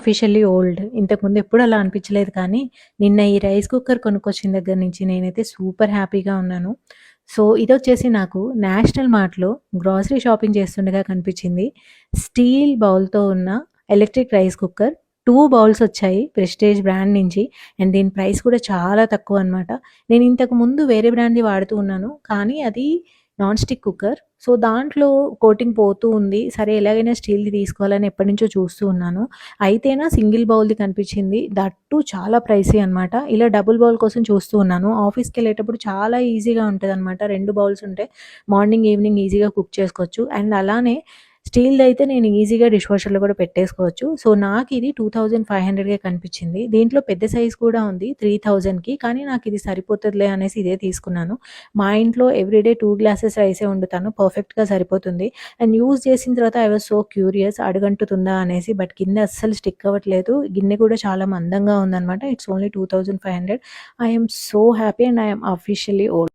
Officially old. ఇంతకుముందు ఎప్పుడు అలా అనిపించలేదు కానీ, నిన్న ఈ రైస్ కుక్కర్ కొనుక్కొచ్చిన దగ్గర నుంచి నేనైతే సూపర్ హ్యాపీగా ఉన్నాను. సో, ఇదొచ్చేసి నాకు నేషనల్ మార్ట్‌లో గ్రోసరీ షాపింగ్ చేస్తుండగా కనిపించింది. స్టీల్ బౌల్‌తో ఉన్న ఎలక్ట్రిక్ రైస్ కుక్కర్. 2 బౌల్స్ వచ్చాయి ప్రెస్టీజ్ బ్రాండ్ నుంచి. అండ్ దీని ప్రైస్ కూడా చాలా తక్కువనమాట. నేను ఇంతకు ముందు వేరే బ్రాండ్‌ది వాడుతూ ఉన్నాను. కానీ అది నాన్ స్టిక్ కుక్కర్. సో, దాంట్లో కోటింగ్ పోతూ ఉంది. సరే ఎలాగైనా స్టీల్‌ది తీసుకోవాలని ఎప్పటినుంచో చూస్తూ ఉన్నాను. అయితేనా సింగిల్ బౌల్‌ది కనిపించింది. దట్ టూ చాలా ప్రైసీ అనమాట. ఇలా డబుల్ బౌల్ కోసం చూస్తూ ఉన్నాను. ఆఫీస్‌కెళ్ళేటప్పుడు చాలా ఈజీగా ఉంటదనమాట. 2 బౌల్స్ ఉంటే మార్నింగ్, ఈవినింగ్ ఈజీగా కుక్ చేసుకోవచ్చు. అండ్ అలానే స్టీల్‌దయితే నేను ఈజీగా డిష్ వాషర్‌లో కూడా పెట్టేసుకోవచ్చు. సో, నాకిది 2500కే కనిపించింది. దీంట్లో పెద్ద సైజ్ కూడా ఉంది 3000కి. కానీ నాకిది సరిపోతదిలే అనేసి ఇదే తీసుకున్నాను. మా ఇంట్లో ఎవ్రీడే 2 గ్లాసెస్ రైసే వండుతాను. పర్ఫెక్ట్‌గా సరిపోతుంది. అండ్ యూజ్ చేసిన తర్వాత ఐ వాస్ సో క్యూరియస్ అడుగంటుతుందా అనేసి. బట్ కింద అస్సలు స్టిక్ అవ్వట్లేదు. గిన్నె కూడా చాలా మందంగా ఉందనమాట. It's only 2500. I am so happy and I am officially old.